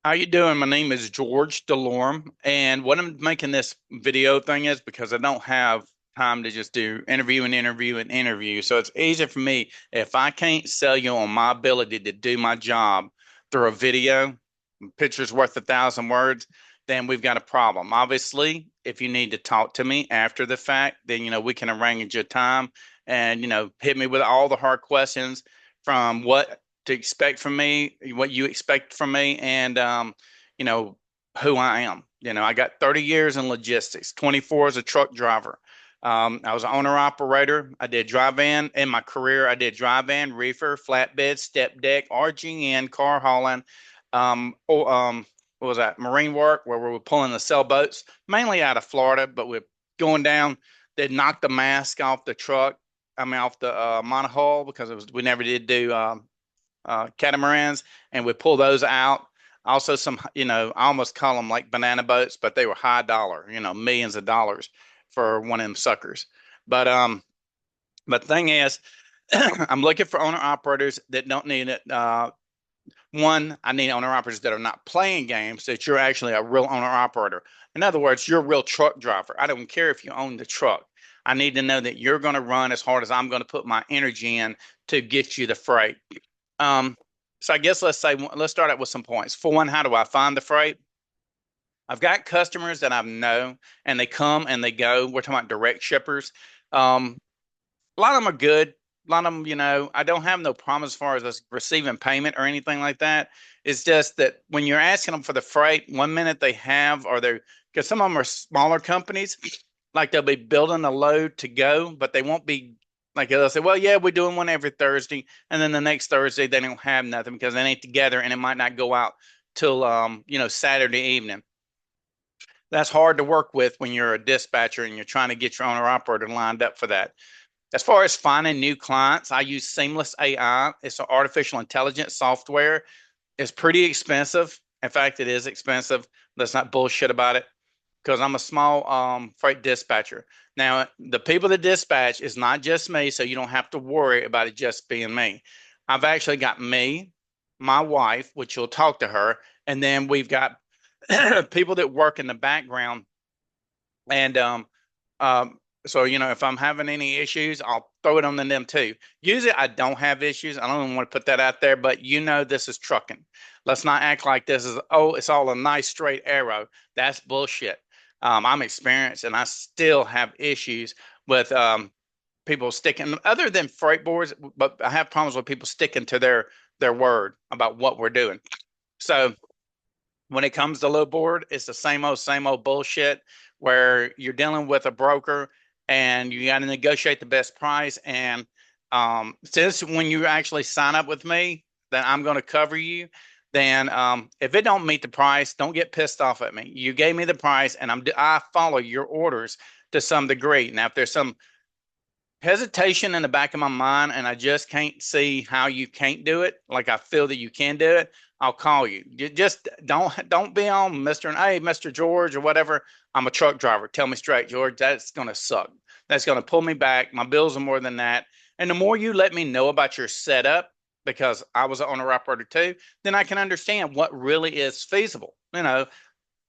How you doing? My name is George Delorme, and what I'm making this video thing is because I don't have time to just do interview and interview and interview. So it's easier for me if I can't sell you on my ability to do my job through a video, picture's worth 1,000 words, then we've got a problem. Obviously, if you need to talk to me after the fact, then we can arrange a time and hit me with all the hard questions from what to expect from me, what you expect from me, and you know who I am. I got 30 years in logistics, 24 as a truck driver. I was an owner operator. I did dry van in my career. I did dry van, reefer, flatbed, step deck, RGN, car hauling. What was that? Marine work where we were pulling the sailboats, mainly out of Florida, but we're going down. They'd knock the mask off the truck. I mean, off the monohull because we never did do catamarans, and we pull those out. Also, some, I almost call them like banana boats, but they were high dollar, millions of dollars for one of them suckers. But but the thing is, I'm looking for owner operators that don't need it. One, I need owner operators that are not playing games, that you're actually a real owner operator. In other words, you're a real truck driver. I don't care if you own the truck. I need to know that you're going to run as hard as I'm going to put my energy in to get you the freight. Um, so I guess let's start out with some points. For one, how do I find the freight? I've got customers that I know, and they come and they go. We're talking about direct shippers. A lot of them are good. A lot of them, I don't have no problem as far as us receiving payment or anything like that. It's just that when you're asking them for the freight, one minute they have, or they're, because some of them are smaller companies, like they'll be building a load to go, but they won't be like they'll say, well, yeah, we're doing one every Thursday, and then the next Thursday they don't have nothing because they ain't together, and it might not go out till Saturday evening. That's hard to work with when you're a dispatcher and you're trying to get your owner operator lined up for that. As far as finding new clients, I use Seamless AI. It's an artificial intelligence software. It's pretty expensive. In fact, it is expensive. Let's not bullshit about it because I'm a small freight dispatcher. Now, the people that dispatch is not just me, so you don't have to worry about it just being me. I've actually got me, my wife, which you'll talk to her, and then we've got people that work in the background. And so if I'm having any issues, I'll throw it on them too. Usually, I don't have issues. I don't even want to put that out there, but this is trucking. Let's not act like this is it's all a nice straight arrow. That's bullshit. I'm experienced, and I still have issues with people sticking, other than freight boards, but I have problems with people sticking to their word about what we're doing. So when it comes to low board, it's the same old bullshit where you're dealing with a broker and you got to negotiate the best price. And since when you actually sign up with me, then I'm going to cover you. Then if it don't meet the price, don't get pissed off at me. You gave me the price, and I follow your orders to some degree. Now, if there's some hesitation in the back of my mind and I just can't see how you can't do it, like I feel that you can do it, I'll call you. You just don't be on Mr. and hey, Mr. George or whatever. I'm a truck driver. Tell me straight, George, that's gonna suck. That's gonna pull me back. My bills are more than that. And the more you let me know about your setup, because I was an owner operator too, then I can understand what really is feasible.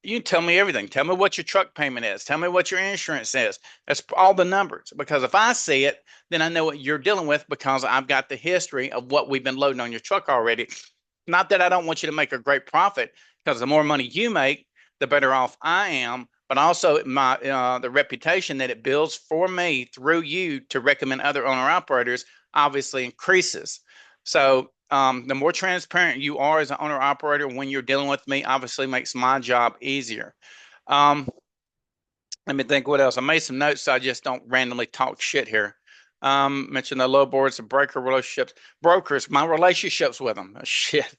You tell me everything. Tell me what your truck payment is. Tell me what your insurance is. That's all the numbers. Because if I see it, then I know what you're dealing with because I've got the history of what we've been loading on your truck already. Not that I don't want you to make a great profit, because the more money you make, the better off I am. But also the reputation that it builds for me through you to recommend other owner operators obviously increases. So the more transparent you are as an owner operator when you're dealing with me, obviously makes my job easier. Um, Let me think what else. I made some notes so I just don't randomly talk shit here. Mentioned the low boards, the broker relationships, brokers, my relationships with them. Shit,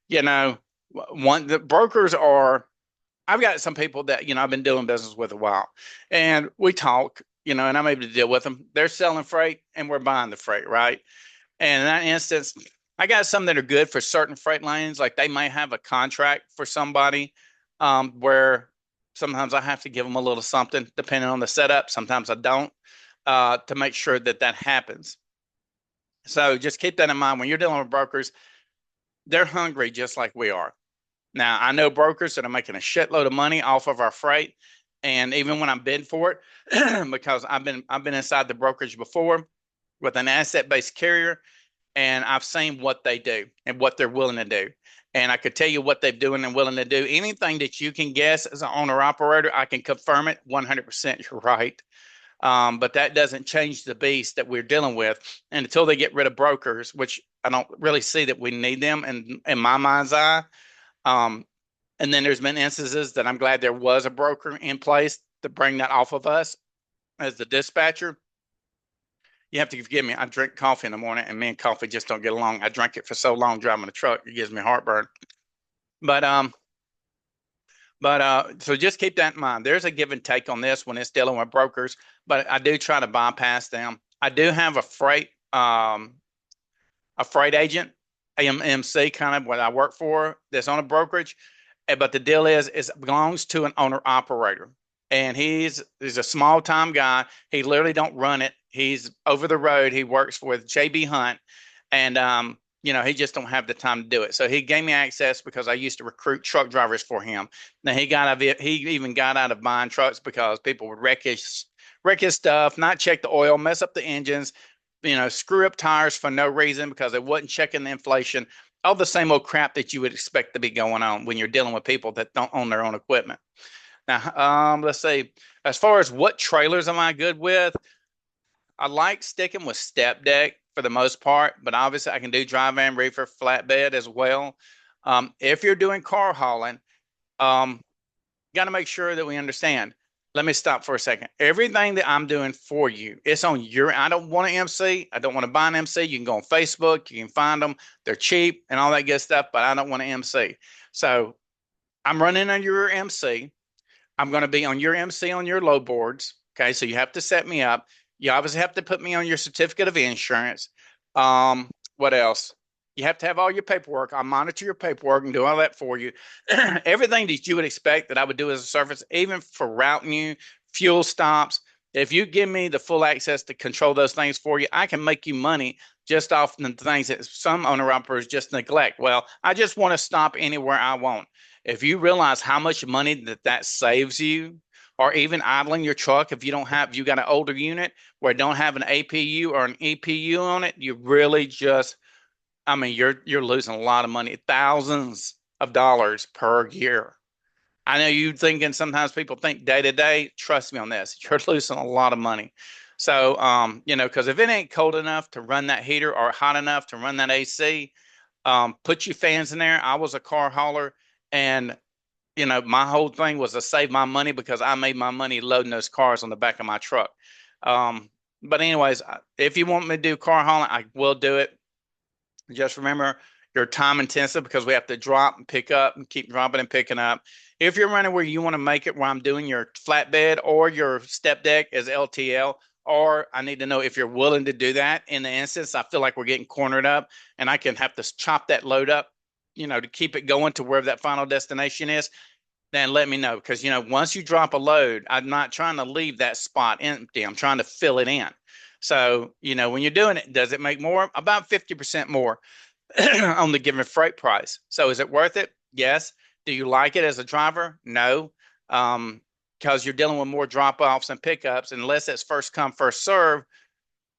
you know, the brokers are. I've got some people that I've been doing business with a while, and we talk, and I'm able to deal with them. They're selling freight, and we're buying the freight, right? And in that instance, I got some that are good for certain freight lanes. Like they might have a contract for somebody where sometimes I have to give them a little something depending on the setup. Sometimes I don't to make sure that that happens. So just keep that in mind when you're dealing with brokers. They're hungry just like we are. Now, I know brokers that are making a shitload of money off of our freight. And even when I'm bidding for it, because I've been inside the brokerage before with an asset-based carrier, and I've seen what they do and what they're willing to do. And I could tell you what they're doing and willing to do. Anything that you can guess as an owner operator, I can confirm it 100%. You're right. But that doesn't change the beast that we're dealing with. And until they get rid of brokers, which I don't really see that we need them in my mind's eye. Um, and then there's been instances that I'm glad there was a broker in place to bring that off of us as the dispatcher. You have to forgive me. I drink coffee in the morning, and me and coffee just don't get along. I drank it for so long driving the truck, it gives me heartburn. But so just keep that in mind. There's a give and take on this when it's dealing with brokers, but I do try to bypass them. I do have a freight agent, AMC, kind of what I work for, that's on a brokerage. But the deal is it belongs to an owner operator, and he's a small time guy. He literally don't run it. He's over the road. He works with JB Hunt, and he just don't have the time to do it. So he gave me access because I used to recruit truck drivers for him. Now he got out of it. He even got out of buying trucks because people would wreck his stuff, not check the oil, mess up the engines, screw up tires for no reason because they wasn't checking the inflation. All the same old crap that you would expect to be going on when you're dealing with people that don't own their own equipment. Now, let's see. As far as what trailers am I good with, I like sticking with step deck for the most part, but obviously I can do dry van, reefer, flatbed as well. If you're doing car hauling, um, got to make sure that we understand. Let me stop for a second. Everything that I'm doing for you, it's on your. I don't want an MC. I don't want to buy an MC. You can go on Facebook. You can find them. They're cheap and all that good stuff, but I don't want an MC. So I'm running on your MC. I'm going to be on your MC on your load boards. Okay, so you have to set me up. You obviously have to put me on your certificate of insurance. What else? You have to have all your paperwork. I monitor your paperwork and do all that for you. Everything that you would expect that I would do as a service, even for routing you, fuel stops. If you give me the full access to control those things for you, I can make you money just off the things that some owner operators just neglect. Well, I just want to stop anywhere I want. If you realize how much money that saves you, or even idling your truck, if you got an older unit where it don't have an APU or an EPU on it, you really just, I mean, you're losing a lot of money, thousands of dollars per year. I know you thinking sometimes people think day to day. Trust me on this, you're losing a lot of money. So, because if it ain't cold enough to run that heater or hot enough to run that AC, put your fans in there. I was a car hauler, and my whole thing was to save my money because I made my money loading those cars on the back of my truck. But anyways, if you want me to do car hauling, I will do it. Just remember, you're time intensive because we have to drop and pick up and keep dropping and picking up. If you're running where you want to make it where I'm doing your flatbed or your step deck as LTL, or I need to know if you're willing to do that. In the instance, I feel like we're getting cornered up and I can have to chop that load up, to keep it going to wherever that final destination is, then let me know. Because, once you drop a load, I'm not trying to leave that spot empty. I'm trying to fill it in. So, when you're doing it, does it make more? About 50% more on the given freight price. So is it worth it? Yes. Do you like it as a driver? No. Because you're dealing with more drop-offs and pickups, unless it's first come, first serve,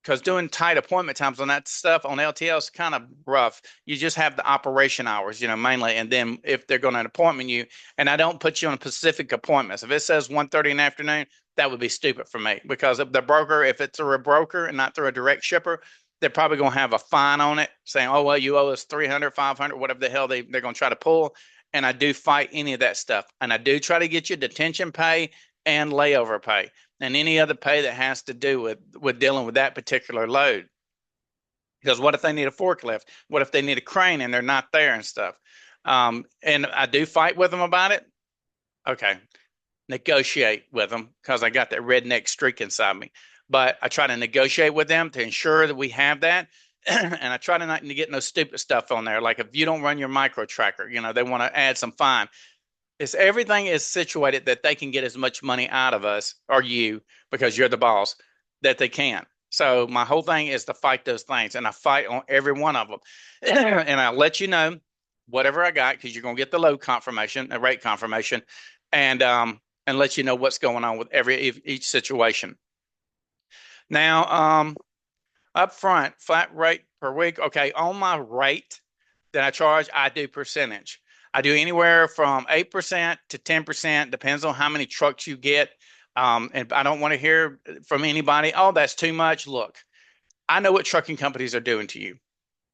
because doing tight appointment times on that stuff on LTL is kind of rough. You just have the operation hours, mainly. And then if they're going to appointment you, and I don't put you on Pacific appointments. If it says 1:30 in the afternoon, that would be stupid for me because if the broker, if it's through a broker and not through a direct shipper, they're probably going to have a fine on it saying, oh, well, you owe us 300, 500, whatever the hell they're going to try to pull. And I do fight any of that stuff. And I do try to get you detention pay and layover pay and any other pay that has to do with dealing with that particular load. Because what if they need a forklift? What if they need a crane and they're not there and stuff? And I do fight with them about it. Okay, negotiate with them because I got that redneck streak inside me. But I try to negotiate with them to ensure that we have that. And I try to not to get no stupid stuff on there. Like if you don't run your micro tracker, they want to add some fine. It's everything is situated that they can get as much money out of us or you because you're the boss that they can. So my whole thing is to fight those things, and I fight on every one of them. And I'll let you know whatever I got because you're going to get the load confirmation, a rate confirmation, and let you know what's going on with each situation. Now, up front, flat rate per week. Okay, on my rate that I charge, I do percentage. I do anywhere from 8% to 10%, depends on how many trucks you get. And I don't want to hear from anybody, oh, that's too much. Look, I know what trucking companies are doing to you.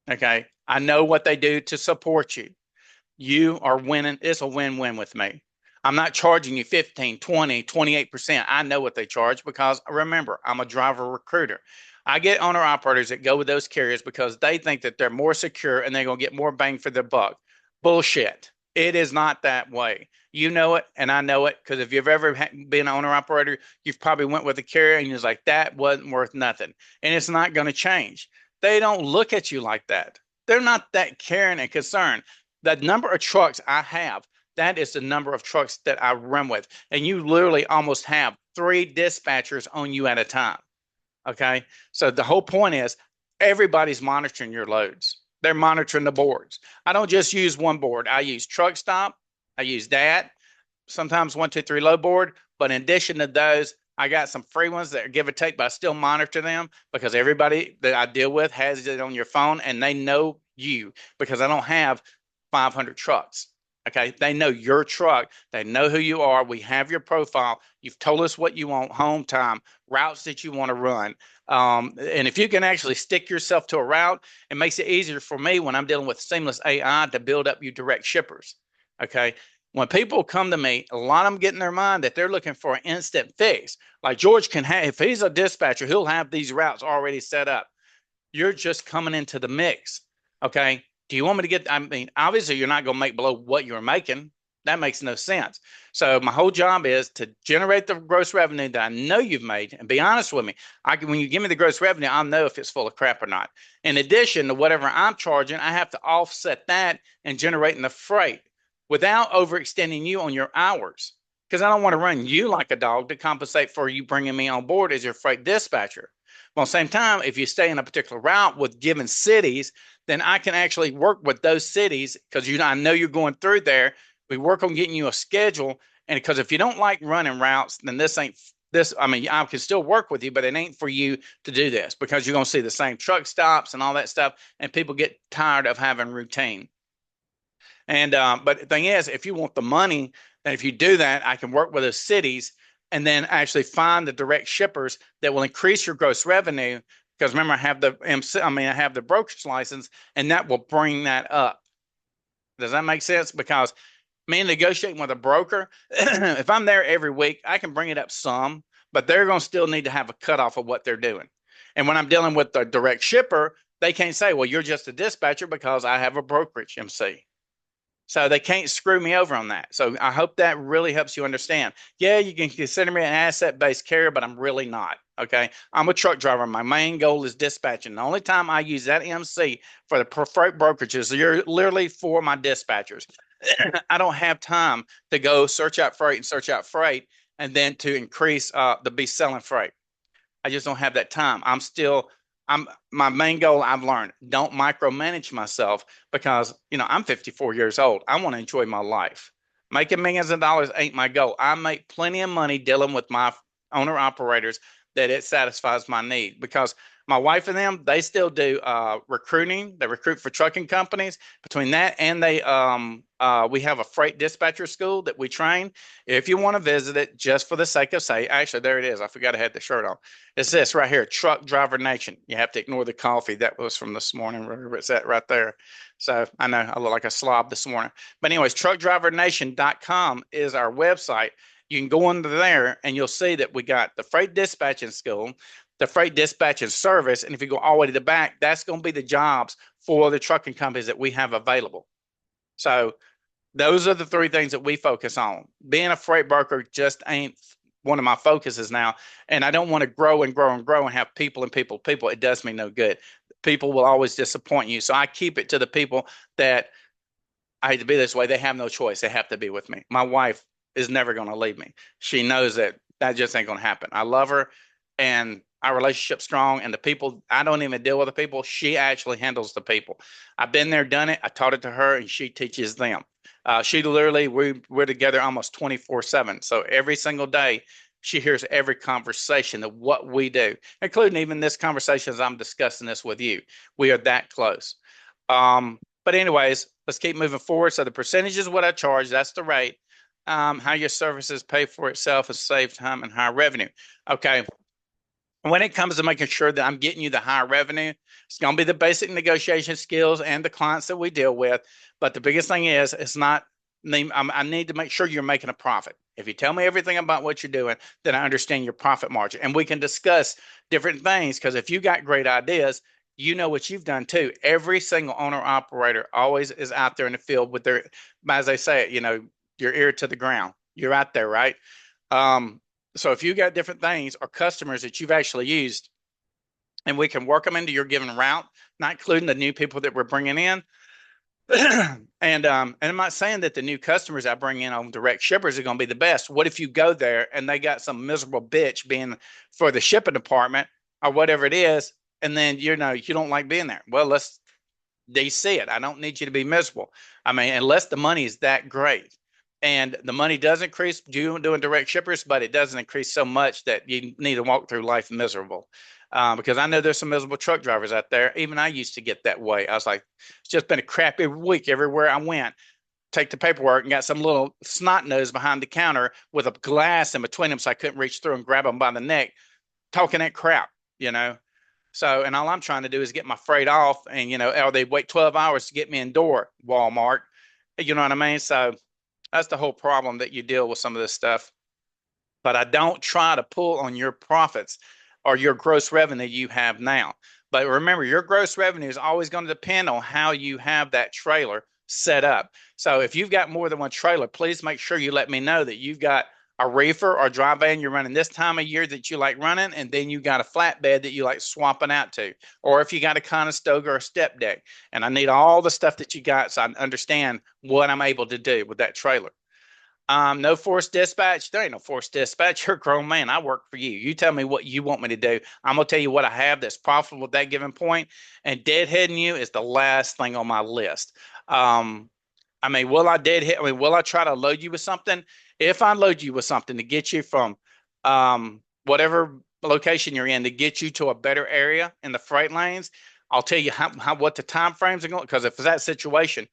Okay. I know what they do to support you. You are winning. It's a win-win with me. I'm not charging you 15, 20, 28%. I know what they charge because remember, I'm a driver recruiter. I get owner operators that go with those carriers because they think that they're more secure and they're going to get more bang for their buck. Bullshit. It is not that way. You know it, and I know it because if you've ever been an owner operator, you've probably went with a carrier and you're like, that wasn't worth nothing. And it's not going to change. They don't look at you like that. They're not that caring and concerned. The number of trucks I have, that is the number of trucks that I run with. And you literally almost have 3 dispatchers on you at a time. Okay. So the whole point is everybody's monitoring your loads. They're monitoring the boards. I don't just use one board. I use truck stop. I use that. Sometimes 1, 2, 3 load board. But in addition to those, I got some free ones that are give or take, but I still monitor them because everybody that I deal with has it on your phone and they know you because I don't have 500 trucks. Okay. They know your truck. They know who you are. We have your profile. You've told us what you want, home time, routes that you want to run. And if you can actually stick yourself to a route, it makes it easier for me when I'm dealing with seamless AI to build up you direct shippers. Okay. When people come to me, a lot of them get in their mind that they're looking for an instant fix. Like George can have, if he's a dispatcher, he'll have these routes already set up. You're just coming into the mix. Okay. Do you want me to get, I mean, obviously you're not going to make below what you're making. That makes no sense. So my whole job is to generate the gross revenue that I know you've made and be honest with me. When you give me the gross revenue, I'll know if it's full of crap or not. In addition to whatever I'm charging, I have to offset that and generating the freight without overextending you on your hours. Because I don't want to run you like a dog to compensate for you bringing me on board as your freight dispatcher. Well, at the same time, if you stay in a particular route with given cities, then I can actually work with those cities because I know you're going through there. We work on getting you a schedule. And because if you don't like running routes, then this ain't this. I mean, I can still work with you, but it ain't for you to do this because you're going to see the same truck stops and all that stuff. And people get tired of having routine. And but the thing is, if you want the money, then if you do that, I can work with those cities and then actually find the direct shippers that will increase your gross revenue. Because remember, I have the MC, I mean, I have the brokerage license, and that will bring that up. Does that make sense? Because me negotiating with a broker, if I'm there every week, I can bring it up some, but they're going to still need to have a cutoff of what they're doing. And when I'm dealing with the direct shipper, they can't say, well, you're just a dispatcher because I have a brokerage MC. So they can't screw me over on that. So I hope that really helps you understand. Yeah, you can consider me an asset-based carrier, but I'm really not. Okay. I'm a truck driver. My main goal is dispatching. The only time I use that MC for the freight brokerages, you're literally for my dispatchers. I don't have time to go search out freight and then to increase the be selling freight. I just don't have that time. I'm my main goal I've learned, don't micromanage myself because, I'm 54 years old. I want to enjoy my life. Making millions of dollars ain't my goal. I make plenty of money dealing with my owner operators that it satisfies my need because my wife and them, they still do recruiting. They recruit for trucking companies. Between that and we have a freight dispatcher school that we train. If you want to visit it, just for the sake of say, actually, there it is. I forgot I had the shirt on. It's this right here, Truck Driver Nation. You have to ignore the coffee. That was from this morning. Wherever it's at right there. So I know I look like a slob this morning. But anyways, truckdrivernation.com is our website. You can go under there and you'll see that we got the freight dispatching school, the freight dispatching service. And if you go all the way to the back, that's going to be the jobs for the trucking companies that we have available. So those are the 3 things that we focus on. Being a freight broker just ain't one of my focuses now. And I don't want to grow and grow and grow and have people and people. It does me no good. People will always disappoint you. So I keep it to the people that I hate to be this way. They have no choice. They have to be with me. My wife is never going to leave me. She knows that just ain't going to happen. I love her and our relationship strong, and the people, I don't even deal with the people. She actually handles the people. I've been there, done it. I taught it to her, and she teaches them. She literally, we're together almost 24/7. So every single day, she hears every conversation of what we do, including even this conversation as I'm discussing this with you. We are that close. But anyways, let's keep moving forward. So the percentage is what I charge. That's the rate. How your services pay for itself is save time and higher revenue. Okay. When it comes to making sure that I'm getting you the higher revenue, it's going to be the basic negotiation skills and the clients that we deal with. But the biggest thing is, it's not, I need to make sure you're making a profit. If you tell me everything about what you're doing, then I understand your profit margin. And we can discuss different things because if you got great ideas, you know what you've done too. Every single owner operator always is out there in the field with their, as they say, your ear to the ground. You're out there, right? Um, so if you got different things or customers that you've actually used, and we can work them into your given route, not including the new people that we're bringing in. And I'm not saying that the new customers I bring in on direct shippers are going to be the best. What if you go there and they got some miserable bitch being for the shipping department or whatever it is, and then you don't like being there? Well, let's DC it. I don't need you to be miserable. I mean, unless the money is that great. And the money does increase doing direct shippers, but it doesn't increase so much that you need to walk through life miserable. Because I know there's some miserable truck drivers out there. Even I used to get that way. I was like, it's just been a crappy week everywhere I went. Take the paperwork and got some little snot nose behind the counter with a glass in between them so I couldn't reach through and grab them by the neck, talking that crap, you know. So, and all I'm trying to do is get my freight off, and or they wait 12 hours to get me in door, Walmart. You know what I mean? So that's the whole problem that you deal with some of this stuff. But I don't try to pull on your profits or your gross revenue you have now. But remember, your gross revenue is always going to depend on how you have that trailer set up. So if you've got more than one trailer, please make sure you let me know that you've got a reefer or dry van you're running this time of year that you like running, and then you got a flatbed that you like swapping out to, or if you got a Conestoga or a step deck. And I need all the stuff that you got so I understand what I'm able to do with that trailer. No forced dispatch. There ain't no forced dispatch. You're a grown man. I work for you. You tell me what you want me to do. I'm gonna tell you what I have that's profitable at that given point. And deadheading you is the last thing on my list. I mean, will I deadhead? I mean, will I try to load you with something? If I load you with something to get you from whatever location you're in to get you to a better area in the freight lanes, I'll tell you what the time frames are going. Because if it's that situation,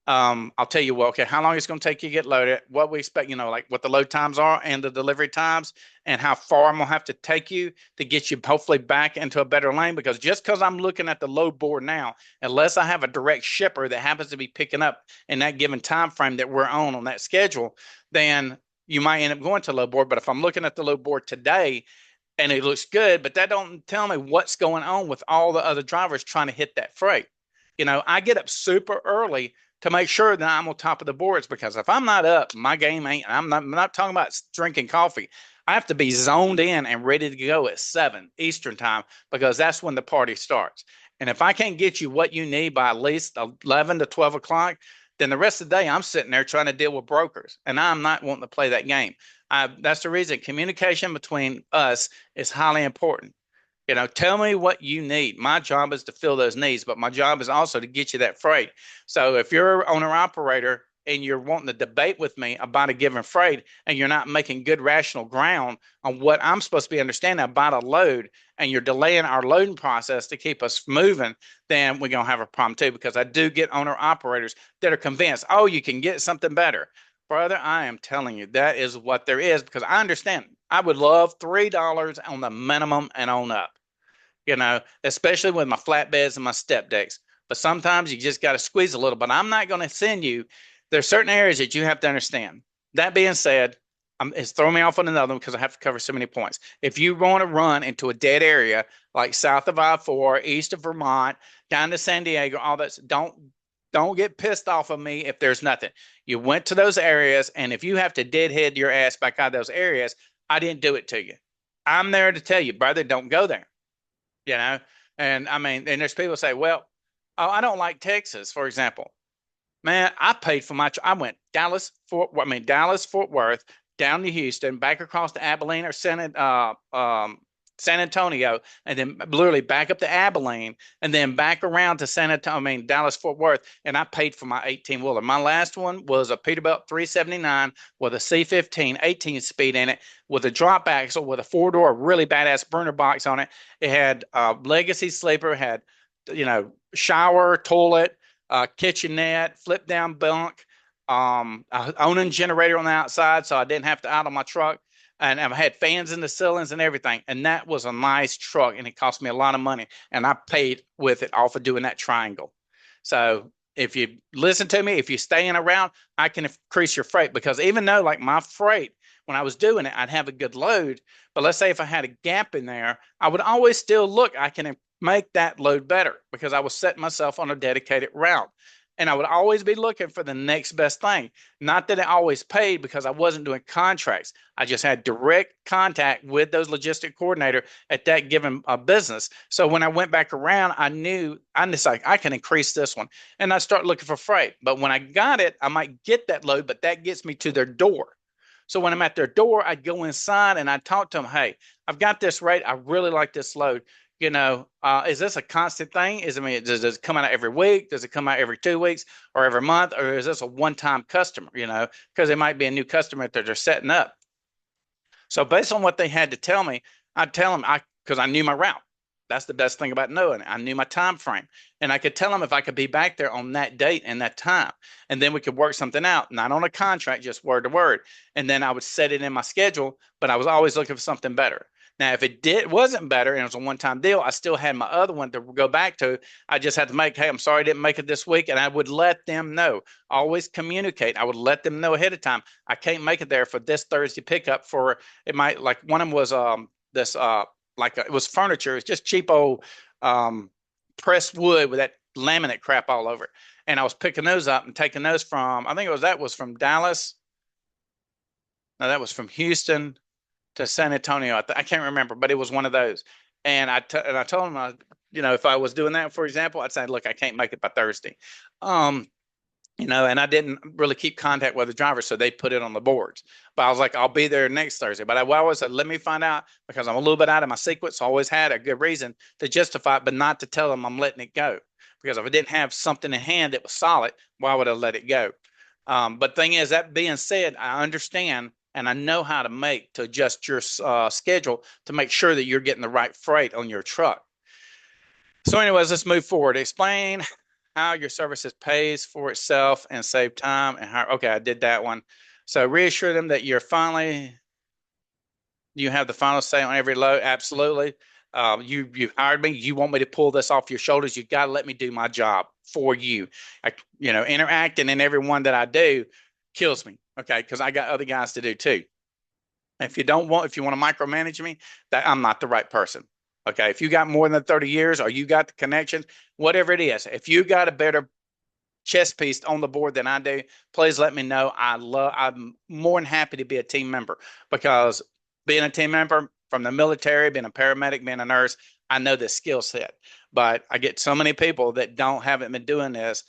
I'll tell you, well, okay, how long it's going to take you to get loaded, what we expect, like what the load times are and the delivery times, and how far I'm going to have to take you to get you hopefully back into a better lane. Because just because I'm looking at the load board now, unless I have a direct shipper that happens to be picking up in that given time frame that we're on that schedule, then you might end up going to load board. But if I'm looking at the load board today and it looks good, but that don't tell me what's going on with all the other drivers trying to hit that freight. I get up super early to make sure that I'm on top of the boards, because if I'm not up, my game ain't. I'm not talking about drinking coffee. I have to be zoned in and ready to go at 7 Eastern time, because that's when the party starts. And if I can't get you what you need by at least 11 to 12 o'clock, then the rest of the day I'm sitting there trying to deal with brokers, and I'm not wanting to play that game. That's the reason communication between us is highly important. Tell me what you need. My job is to fill those needs, but my job is also to get you that freight. So if you're an owner operator and you're wanting to debate with me about a given freight and you're not making good rational ground on what I'm supposed to be understanding about a load, and you're delaying our loading process to keep us moving, then we're going to have a problem too, because I do get owner operators that are convinced, oh, you can get something better. Brother, I am telling you, that is what there is, because I understand. I would love $3 on the minimum and on up, especially with my flatbeds and my step decks. But sometimes you just got to squeeze a little. But I'm not going to send you. There's certain areas that you have to understand. That being said, it's throwing me off on another one because I have to cover so many points. If you want to run into a dead area like south of I-4, east of Vermont, down to San Diego, all that, don't get pissed off of me if there's nothing. You went to those areas, and if you have to deadhead your ass back out of those areas, I didn't do it to you. I'm there to tell you, brother, don't go there. you know. And I mean, and there's people say, well, oh, I don't like Texas, for example. Man, I paid for my. I went Dallas, Fort Worth, down to Houston, back across to Abilene or Senate, San Antonio, and then literally back up to Abilene, and then back around to San Antonio, I mean Dallas Fort Worth, and I paid for my 18 wheeler. My last one was a Peterbilt 379 with a C15 18 speed in it, with a drop axle, with a four-door, really badass burner box on it. It had a legacy sleeper, had shower, toilet, kitchenette, flip down bunk, owning generator on the outside, so I didn't have to idle my truck, and I had fans in the ceilings and everything. And that was a nice truck, and it cost me a lot of money, and I paid with it off of doing that triangle. So if you listen to me, if you're staying around, I can increase your freight, because even though like my freight, when I was doing it, I'd have a good load. But let's say if I had a gap in there, I would always still look, I can make that load better, because I was setting myself on a dedicated route. And I would always be looking for the next best thing. Not that it always paid, because I wasn't doing contracts. I just had direct contact with those logistic coordinator at that given business. So when I went back around, I knew I'm just like, I can increase this one. And I start looking for freight. But when I got it, I might get that load, but that gets me to their door. So when I'm at their door, I'd go inside and I'd talk to them. Hey, I've got this rate. I really like this load. Is this a constant thing? Does it come out every week? Does it come out every 2 weeks or every month? Or is this a one-time customer, because it might be a new customer that they're setting up. So based on what they had to tell me, I'd tell them, because I knew my route. That's the best thing about knowing it. I knew my time frame, and I could tell them if I could be back there on that date and that time, and then we could work something out, not on a contract, just word to word. And then I would set it in my schedule, but I was always looking for something better. Now, if it wasn't better and it was a one-time deal, I still had my other one to go back to. I just had to hey, I'm sorry I didn't make it this week, and I would let them know. Always communicate. I would let them know ahead of time. I can't make it there for this Thursday pickup. For it might, like one of them was this it was furniture. It's just cheap old pressed wood with that laminate crap all over it. And I was picking those up and taking those from, I think that was from Dallas. No, that was from Houston to San Antonio. I can't remember, but it was one of those. And I told him, if I was doing that, for example, I'd say, look, I can't make it by Thursday. And I didn't really keep contact with the driver, so they put it on the boards. But I was like, I'll be there next Thursday. But I always said, let me find out, because I'm a little bit out of my sequence. I always had a good reason to justify it, but not to tell them I'm letting it go. Because if I didn't have something in hand that was solid, why would I let it go? But thing is, that being said, I understand and I know how to adjust your schedule to make sure that you're getting the right freight on your truck. So anyways, let's move forward. Explain how your services pays for itself and save time and how. Okay, I did that one. So reassure them that you have the final say on every load. Absolutely. You hired me. You want me to pull this off your shoulders. You got to let me do my job for you. Interacting in everyone that I do kills me. Okay, because I got other guys to do too. If you want to micromanage me, that I'm not the right person. Okay, if you got more than 30 years or you got the connections, whatever it is, if you got a better chess piece on the board than I do, please let me know. I'm more than happy to be a team member, because being a team member from the military, being a paramedic, being a nurse, I know the skill set. But I get so many people that haven't been doing this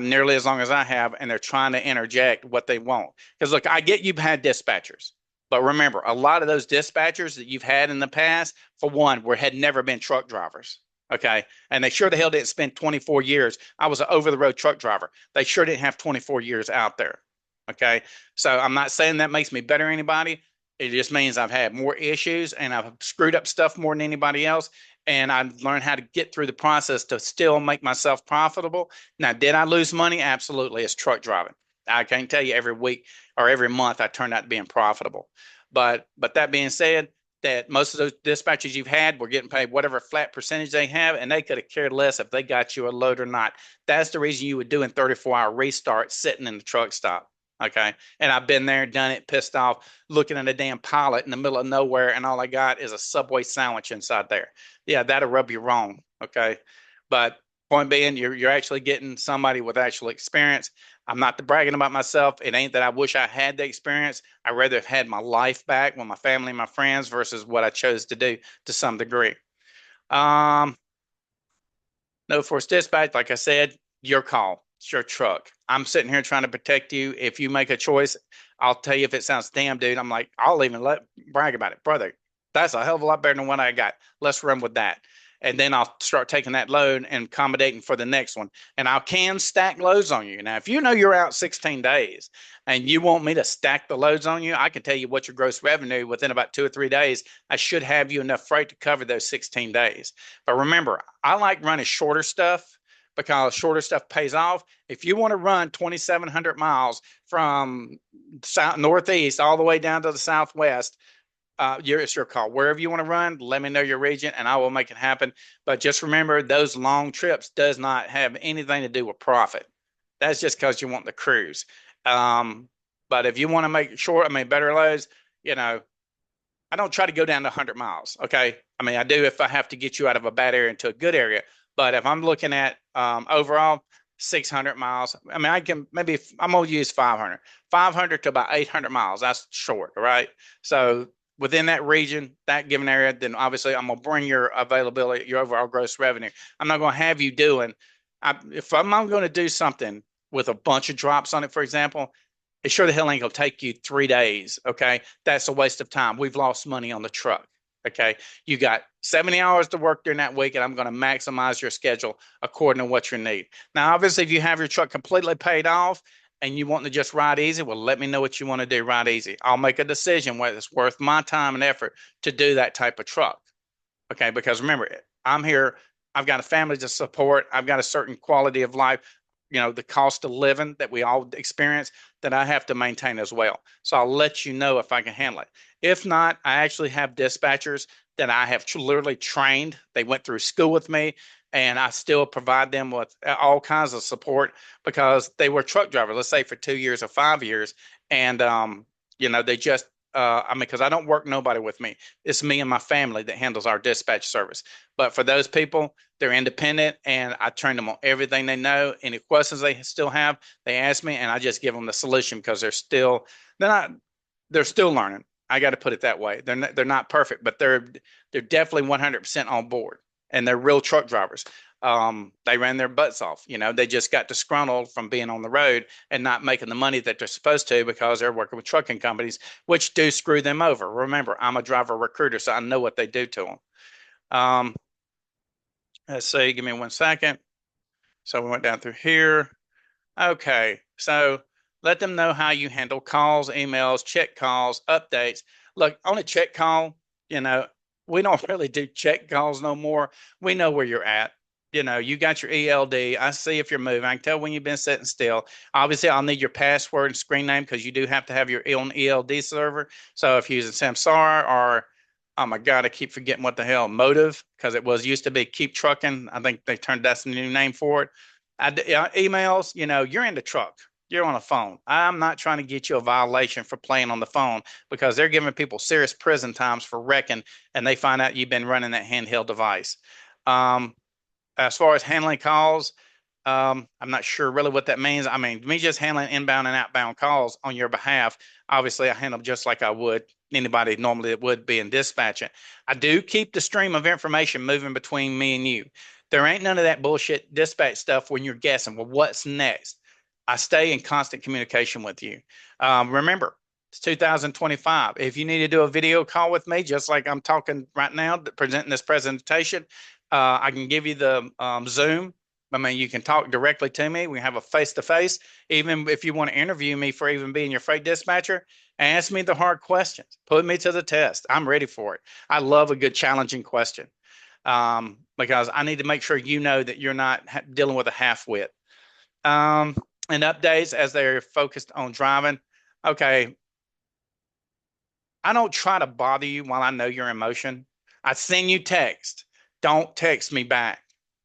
nearly as long as I have, and they're trying to interject what they want. Because look, I get you've had dispatchers. But remember, a lot of those dispatchers that you've had in the past, for one, had never been truck drivers. Okay. And they sure the hell didn't spend 24 years. I was an over the road truck driver. They sure didn't have 24 years out there. Okay. So I'm not saying that makes me better than anybody. It just means I've had more issues and I've screwed up stuff more than anybody else. And I've learned how to get through the process to still make myself profitable. Now, did I lose money? Absolutely. It's truck driving. I can't tell you every week or every month I turned out to being profitable. But that being said, that most of those dispatchers you've had were getting paid whatever flat percentage they have, and they could have cared less if they got you a load or not. That's the reason you would do in 34-hour restart sitting in the truck stop. Okay. And I've been there, done it, pissed off, looking at a damn pilot in the middle of nowhere, and all I got is a Subway sandwich inside there. Yeah, that'll rub you wrong. Okay. But point being, you're actually getting somebody with actual experience. I'm not bragging about myself. It ain't that I wish I had the experience. I'd rather have had my life back with my family and my friends versus what I chose to do to some degree. No force dispatch, like I said, your call. It's your truck. I'm sitting here trying to protect you. If you make a choice, I'll tell you if it sounds damn, dude. I'm like, I'll even brag about it, brother. That's a hell of a lot better than what I got. Let's run with that. And then I'll start taking that load and accommodating for the next one. And I can stack loads on you. Now, if you know you're out 16 days and you want me to stack the loads on you, I can tell you what your gross revenue within about 2 or 3 days. I should have you enough freight to cover those 16 days. But remember, I like running shorter stuff because shorter stuff pays off. If you want to run 2,700 miles from south northeast all the way down to the southwest, it's your call. Wherever you want to run, let me know your region, and I will make it happen. But just remember, those long trips does not have anything to do with profit. That's just because you want the cruise. Um, but if you want to make it short, I mean, better loads, you know, I don't try to go down to 100 miles. Okay. I mean, I do if I have to get you out of a bad area into a good area. But if I'm looking at overall 600 miles, I mean, I can maybe I'm going to use 500 to about 800 miles. That's short. Right. So within that region, that given area, then obviously I'm going to bring your availability, your overall gross revenue. I'm not going to have you doing, if I'm going to do something with a bunch of drops on it, for example, it sure the hell ain't gonna take you 3 days. Okay. That's a waste of time. We've lost money on the truck. Okay. You got 70 hours to work during that week, and I'm going to maximize your schedule according to what you need. Now, obviously, if you have your truck completely paid off and you want to just ride easy, well, let me know what you want to do. Ride easy. I'll make a decision whether it's worth my time and effort to do that type of truck. Okay. Because remember, I'm here. I've got a family to support. I've got a certain quality of life, the cost of living that we all experience that I have to maintain as well. So I'll let you know if I can handle it. If not, I actually have dispatchers that I have literally trained. They went through school with me, and I still provide them with all kinds of support because they were truck drivers, let's say for 2 years or 5 years. And, they just, I mean, because I don't work nobody with me. It's me and my family that handles our dispatch service. But for those people, they're independent, and I train them on everything they know. Any questions they still have, they ask me, and I just give them the solution because they're not they're still learning. I got to put it that way. They're not perfect, but they're definitely 100% on board, and they're real truck drivers. They ran their butts off. They just got disgruntled from being on the road and not making the money that they're supposed to because they're working with trucking companies, which do screw them over. Remember, I'm a driver recruiter, so I know what they do to them. Um, let's see, give me 1 second. So we went down through here. Okay, so let them know how you handle calls, emails, check calls, updates. Look, on a check call, you know, we don't really do check calls no more. We know where you're at. You got your ELD. I see if you're moving. I can tell when you've been sitting still. Obviously, I'll need your password and screen name because you do have to have your own ELD server. So if you're using Samsara or, oh my God, I keep forgetting what the hell, Motive, because it was used to be Keep Trucking. I think that's the new name for it. Emails, you're in the truck. You're on a phone. I'm not trying to get you a violation for playing on the phone because they're giving people serious prison times for wrecking, and they find out you've been running that handheld device. Um, as far as handling calls, I'm not sure really what that means. I mean, me just handling inbound and outbound calls on your behalf. Obviously, I handle just like I would anybody normally that would be in dispatching. I do keep the stream of information moving between me and you. There ain't none of that bullshit dispatch stuff when you're guessing, well, what's next? I stay in constant communication with you. Remember, it's 2025. If you need to do a video call with me, just like I'm talking right now, presenting this presentation, I can give you the Zoom. I mean, you can talk directly to me. We have a face-to-face. Even if you want to interview me for even being your freight dispatcher, ask me the hard questions. Put me to the test. I'm ready for it. I love a good challenging question because I need to make sure you know that you're not dealing with a half-wit. And updates as they're focused on driving. Okay, I don't try to bother you while I know your emotion. I send you text. Don't text me back.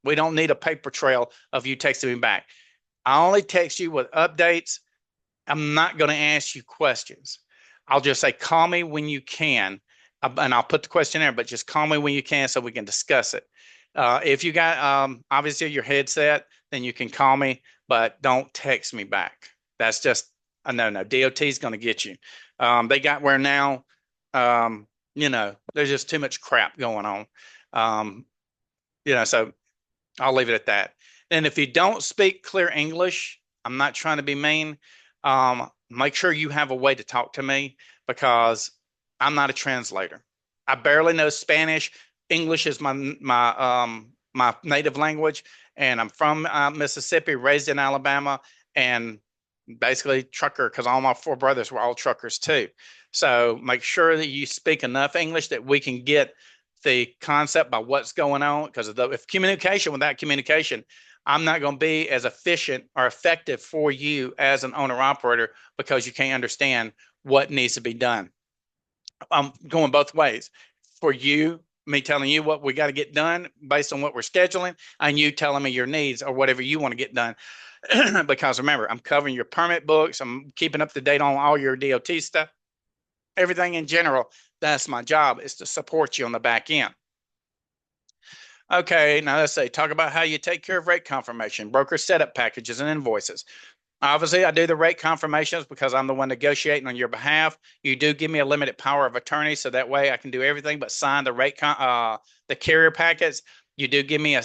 We don't need a paper trail of you texting me back. I only text you with updates. I'm not going to ask you questions. I'll just say, call me when you can. And I'll put the question there, but just call me when you can so we can discuss it. If you got obviously your headset, then you can call me, but don't text me back. That's just a no. DOT is going to get you. They got where now, there's just too much crap going on. So I'll leave it at that. And if you don't speak clear English, I'm not trying to be mean. Make sure you have a way to talk to me because I'm not a translator. I barely know Spanish. English is my native language, and I'm from Mississippi, raised in Alabama, and basically trucker because all my four brothers were all truckers too. So make sure that you speak enough English that we can get the concept by what's going on. Because if communication, without communication, I'm not going to be as efficient or effective for you as an owner operator because you can't understand what needs to be done. I'm going both ways. For you, me telling you what we got to get done based on what we're scheduling, and you telling me your needs or whatever you want to get done. Because remember, I'm covering your permit books. I'm keeping up to date on all your DOT stuff, everything in general. That's my job, is to support you on the back end. Okay, now let's say talk about how you take care of rate confirmation, broker setup packages, and invoices. Obviously, I do the rate confirmations because I'm the one negotiating on your behalf. You do give me a limited power of attorney, so that way I can do everything but sign the carrier packets. You do give me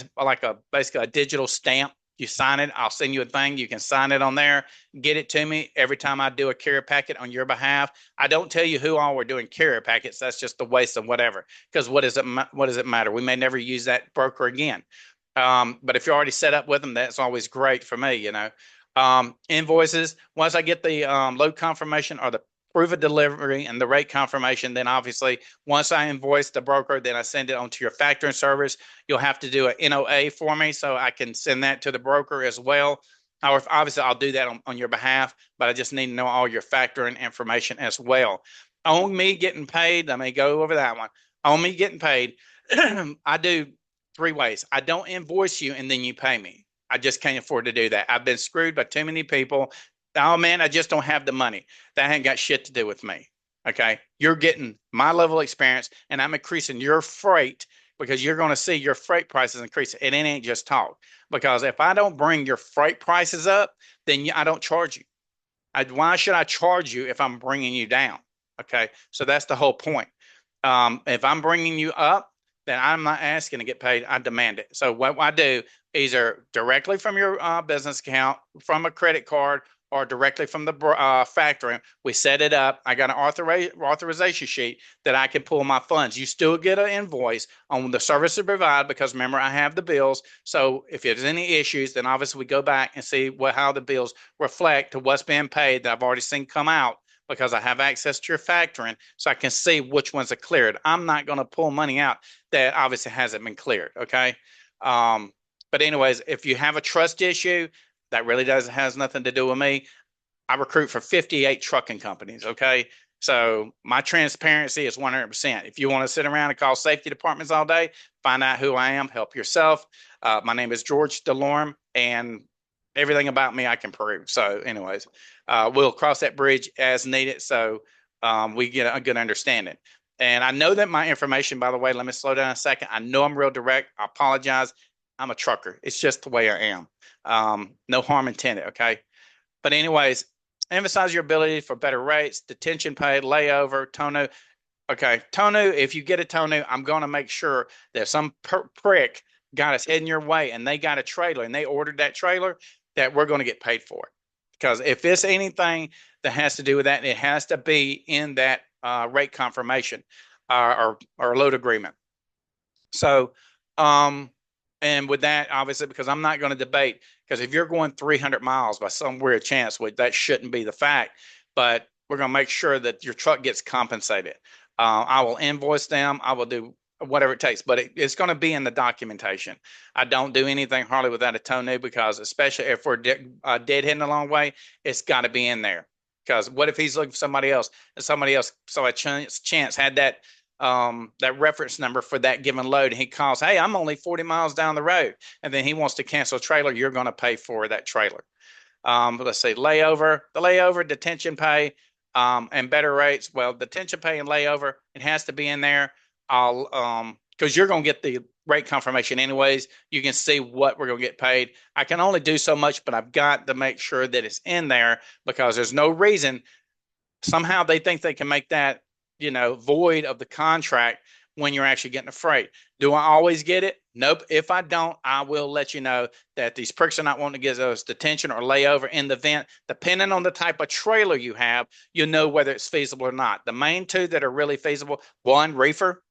basically a digital stamp. You sign it, I'll send you a thing. You can sign it on there, get it to me every time I do a carrier packet on your behalf. I don't tell you who all we're doing carrier packets. That's just the waste of whatever. Because what does it matter? We may never use that broker again. But if you're already set up with them, that's always great for me, you know. Invoices, once I get the load confirmation or the proof of delivery and the rate confirmation, then obviously once I invoice the broker, then I send it on to your factoring service. You'll have to do an NOA for me so I can send that to the broker as well. Or obviously I'll do that on your behalf, but I just need to know all your factoring information as well. On me getting paid, let me go over that one. On me getting paid, I do three ways. I don't invoice you and then you pay me. I just can't afford to do that. I've been screwed by too many people. Oh man, I just don't have the money. That ain't got shit to do with me. Okay. You're getting my level of experience and I'm increasing your freight because you're going to see your freight prices increase. And it ain't just talk. Because if I don't bring your freight prices up, then I don't charge you. Why should I charge you if I'm bringing you down? Okay. So that's the whole point. If I'm bringing you up, then I'm not asking to get paid. I demand it. So what I do, either directly from your business account, from a credit card, or directly from the factory, we set it up. I got an authorization sheet that I can pull my funds. You still get an invoice on the service to provide because remember, I have the bills. So if there's any issues, then obviously we go back and see how the bills reflect to what's being paid that I've already seen come out because I have access to your factoring so I can see which ones are cleared. I'm not going to pull money out that obviously hasn't been cleared. Okay. But anyways, if you have a trust issue, that really has nothing to do with me. I recruit for 58 trucking companies. Okay. So my transparency is 100%. If you want to sit around and call safety departments all day, find out who I am, help yourself. My name is George DeLorme, and everything about me I can prove. So anyways, we'll cross that bridge as needed. So we get a good understanding. And I know that my information, by the way, let me slow down a second. I know I'm real direct. I apologize. I'm a trucker. It's just the way I am. No harm intended. Okay. But anyways, emphasize your ability for better rates, detention pay, layover, tonneau. Okay. Tonneau, if you get a tonneau, I'm going to make sure that some prick got us heading your way and they got a trailer and they ordered that trailer, that we're going to get paid for it. Because if it's anything that has to do with that, it has to be in that rate confirmation or load agreement. So, and with that, obviously, because I'm not going to debate, because if you're going 300 miles by some weird chance, that shouldn't be the fact. But we're going to make sure that your truck gets compensated. I will invoice them. I will do whatever it takes, but it's going to be in the documentation. I don't do anything hardly without a tonneau because, especially if we're deadheading a long way, it's got to be in there. Because what if he's looking for somebody else and somebody else saw a chance had that reference number for that given load, and he calls, hey, I'm only 40 miles down the road, and then he wants to cancel a trailer, you're going to pay for that trailer. Let's see, the layover, detention pay, and better rates. Well, detention pay and layover, it has to be in there. Because you're going to get the rate confirmation anyways. You can see what we're going to get paid. I can only do so much, but I've got to make sure that it's in there because there's no reason. Somehow they think they can make that, void of the contract when you're actually getting a freight. Do I always get it? Nope. If I don't, I will let you know that these pricks are not wanting to get those detention or layover in the event. Depending on the type of trailer you have, you know whether it's feasible or not. The main two that are really feasible, one, reefer.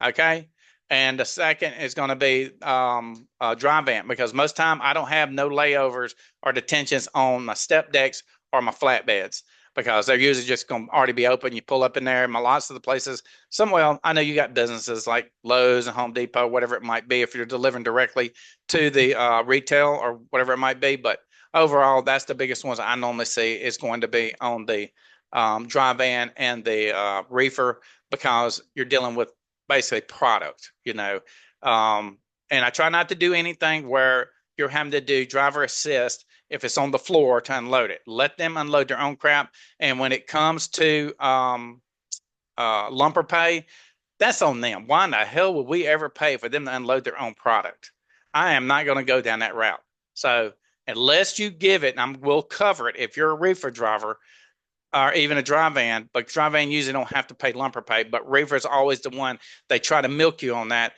Okay. And the second is going to be a dry van because most time I don't have no layovers or detentions on my step decks or my flatbeds because they're usually just going to already be open. You pull up in there. My lots of the places, well, I know you got businesses like Lowe's and Home Depot, whatever it might be, if you're delivering directly to the retail or whatever it might be. But overall, that's the biggest ones I normally see is going to be on the dry van and the reefer because you're dealing with basically product, and I try not to do anything where you're having to do driver assist if it's on the floor to unload it. Let them unload their own crap. And when it comes to lumper pay, that's on them. Why in the hell would we ever pay for them to unload their own product? I am not going to go down that route. So unless you give it, and we'll cover it if you're a reefer driver, or even a dry van, but dry van usually don't have to pay lumper pay. But reefer is always the one they try to milk you on that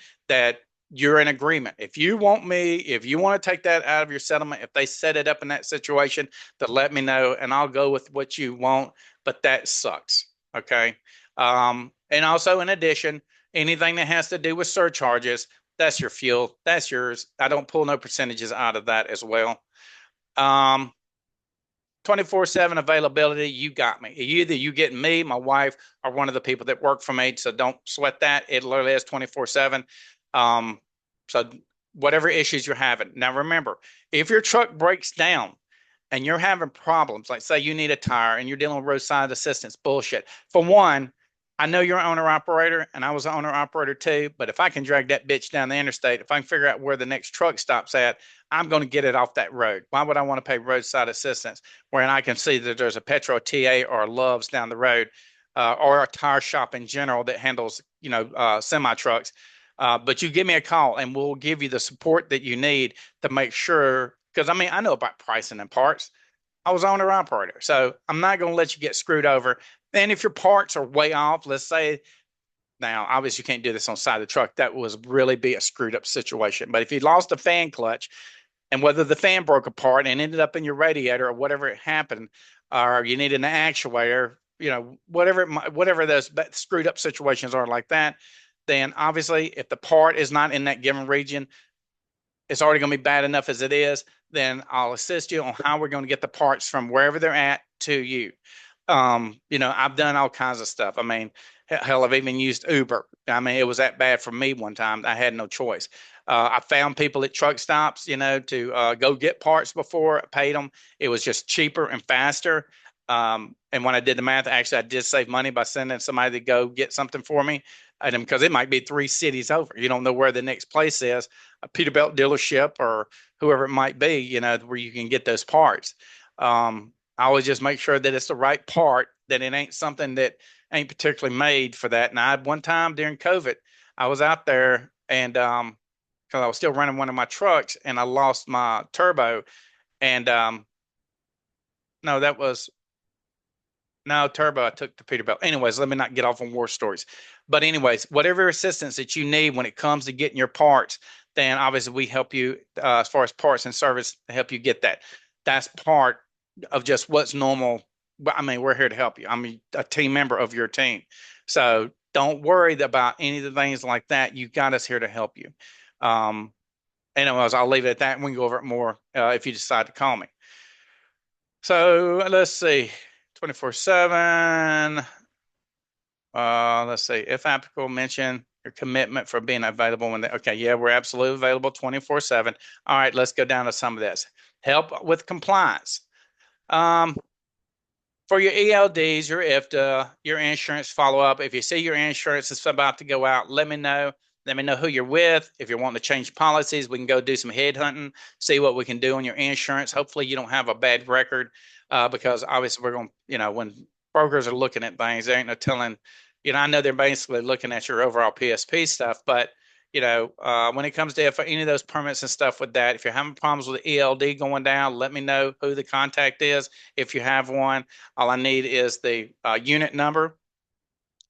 you're in agreement. If you want to take that out of your settlement, if they set it up in that situation, to let me know and I'll go with what you want. But that sucks. Okay. And also in addition, anything that has to do with surcharges, that's your fuel. That's yours. I don't pull no percentages out of that as well. Um, 24/7 availability, you got me. Either you get me, my wife, or one of the people that work for me. So don't sweat that. It literally is 24/7. Um, so whatever issues you're having. Now remember, if your truck breaks down and you're having problems, like say you need a tire and you're dealing with roadside assistance, bullshit. For one, I know you're an owner operator and I was an owner operator too, but if I can drag that bitch down the interstate, if I can figure out where the next truck stops at, I'm going to get it off that road. Why would I want to pay roadside assistance when I can see that there's a Petro TA or a Love's down the road, or a tire shop in general that handles, semi trucks? But you give me a call and we'll give you the support that you need to make sure. Because I mean, I know about pricing and parts. I was owner operator, so I'm not going to let you get screwed over. And if your parts are way off, let's say, now obviously you can't do this on the side of the truck. That was really be a screwed up situation. But if you lost a fan clutch and whether the fan broke apart and ended up in your radiator or whatever it happened, or you needed an actuator, whatever those screwed up situations are like that, then obviously if the part is not in that given region, it's already going to be bad enough as it is. Then I'll assist you on how we're going to get the parts from wherever they're at to you. I've done all kinds of stuff. I mean, hell, I've even used Uber. I mean, it was that bad for me one time. I had no choice. I found people at truck stops, to go get parts before I paid them. It was just cheaper and faster. And when I did the math, actually, I did save money by sending somebody to go get something for me. And because it might be 3 cities over. You don't know where the next place is, a Peterbilt dealership or whoever it might be, where you can get those parts. I always just make sure that it's the right part, that it ain't something that ain't particularly made for that. And I had one time during COVID, I was out there and because I was still running one of my trucks and I lost my turbo. And no, that was no turbo. I took the Peterbilt. Anyways, let me not get off on war stories. But anyways, whatever assistance that you need when it comes to getting your parts, then obviously we help you as far as parts and service to help you get that. That's part of just what's normal. But I mean, we're here to help you. I'm a team member of your team. So don't worry about any of the things like that. You got us here to help you. Um, Anyways, I'll leave it at that. And we can go over it more if you decide to call me. So let's see, 24/7. Let's see, if applicable, mention your commitment for being available when they, okay, yeah, we're absolutely available 24/7. All right, let's go down to some of this. Help with compliance. Um, for your ELDs, your IFTA, your insurance follow up. If you see your insurance is about to go out, let me know. Let me know who you're with. If you're wanting to change policies, we can go do some head hunting, see what we can do on your insurance. Hopefully, you don't have a bad record because obviously we're going to, when brokers are looking at things, they ain't no telling, I know they're basically looking at your overall PSP stuff, but when it comes to if any of those permits and stuff with that, if you're having problems with the ELD going down, let me know who the contact is. If you have one, all I need is the unit number,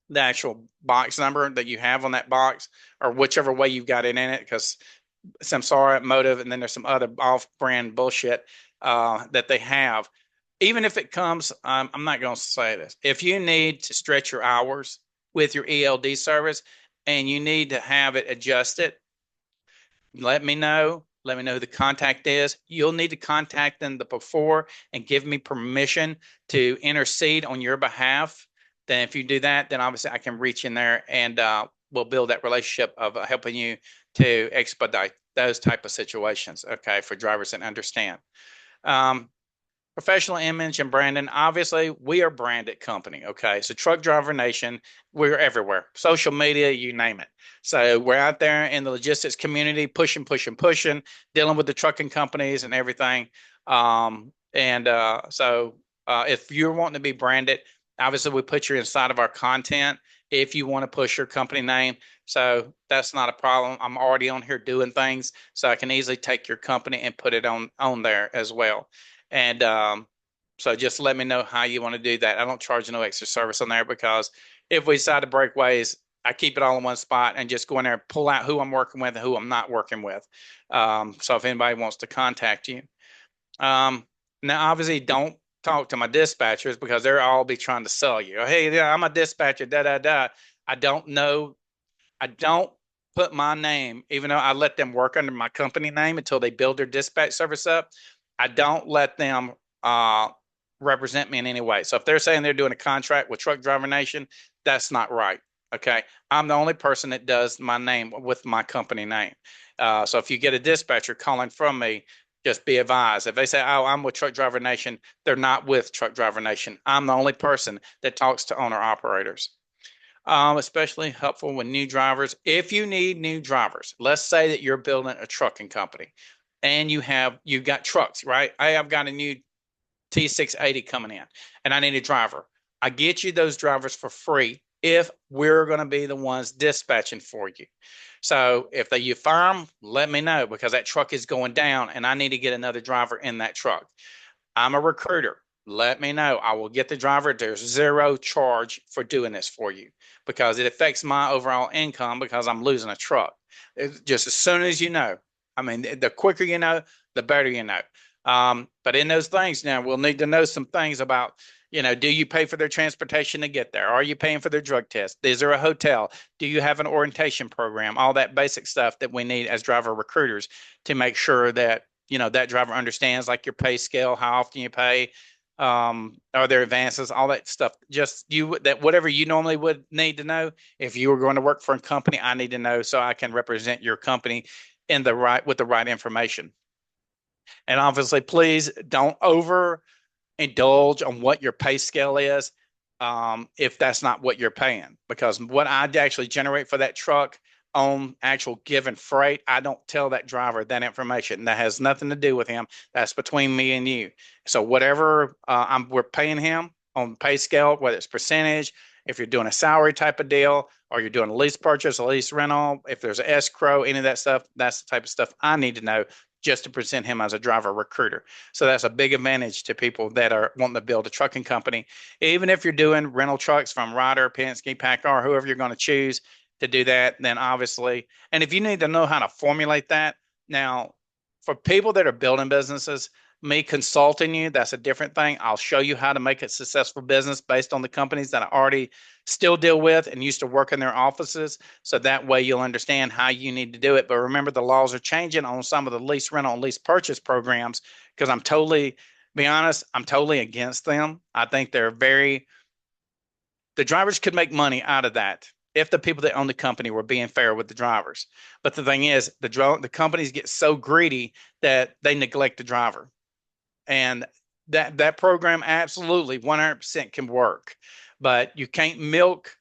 the actual box number that you have on that box, or whichever way you've got it in it, because Samsara, Motive, and then there's some other off-brand bullshit that they have. Even if it comes, I'm not going to say this. If you need to stretch your hours with your ELD service, and you need to have it adjusted, let me know. Let me know who the contact is. You'll need to contact them before and give me permission to intercede on your behalf. Then, if you do that, then obviously I can reach in there and we'll build that relationship of helping you to expedite those type of situations. Okay, for drivers that understand. Um, Professional image and branding. Obviously, we are a branded company. Okay. So, Truck Driver Nation, we're everywhere, social media, you name it. So, we're out there in the logistics community, pushing, pushing, pushing, dealing with the trucking companies and everything. If you're wanting to be branded, obviously, we put you inside of our content if you want to push your company name. So, that's not a problem. I'm already on here doing things, so I can easily take your company and put it on there as well. And so just let me know how you want to do that. I don't charge no extra service on there because if we decide to break ways, I keep it all in one spot and just go in there and pull out who I'm working with and who I'm not working with. So if anybody wants to contact you. Um, Now, obviously, don't talk to my dispatchers because they'll all be trying to sell you. Hey, yeah, I'm a dispatcher, da da da. I don't know. I don't put my name, even though I let them work under my company name until they build their dispatch service up. I don't let them uh, represent me in any way. So if they're saying they're doing a contract with Truck Driver Nation, that's not right. Okay. I'm the only person that does my name with my company name. So if you get a dispatcher calling from me, just be advised. If they say, oh, I'm with Truck Driver Nation, they're not with Truck Driver Nation. I'm the only person that talks to owner operators. Especially helpful with new drivers. If you need new drivers, let's say that you're building a trucking company and you've got trucks, right? I've got a new T680 coming in and I need a driver. I get you those drivers for free if we're going to be the ones dispatching for you. So if you fire them, let me know because that truck is going down and I need to get another driver in that truck. I'm a recruiter. Let me know. I will get the driver. There's zero charge for doing this for you because it affects my overall income because I'm losing a truck. Just as soon as you know, I mean, the quicker you know, the better you know. But in those things now, we'll need to know some things about, do you pay for their transportation to get there? Are you paying for their drug test? Is there a hotel? Do you have an orientation program? All that basic stuff that we need as driver recruiters to make sure that that driver understands like your pay scale, how often you pay, are there advances, all that stuff. Just that whatever you normally would need to know. If you were going to work for a company, I need to know so I can represent your company with the right information. And obviously, please don't over indulge on what your pay scale is if that's not what you're paying. Because what I actually generate for that truck on actual given freight, I don't tell that driver that information. That has nothing to do with him. That's between me and you. So whatever we're paying him on pay scale, whether it's percentage, if you're doing a salary type of deal, or you're doing a lease purchase, a lease rental, if there's an escrow, any of that stuff, that's the type of stuff I need to know just to present him as a driver recruiter. So that's a big advantage to people that are wanting to build a trucking company. Even if you're doing rental trucks from Ryder, Penske, PACCAR, whoever you're going to choose to do that, then obviously, and if you need to know how to formulate that, now for people that are building businesses, me consulting you, that's a different thing. I'll show you how to make a successful business based on the companies that I already still deal with and used to work in their offices. So that way you'll understand how you need to do it. But remember, the laws are changing on some of the lease rental and lease purchase programs because be honest, I'm totally against them. I think the drivers could make money out of that if the people that own the company were being fair with the drivers. But the thing is, the companies get so greedy that they neglect the driver. And that program absolutely 100% can work, but you can't milk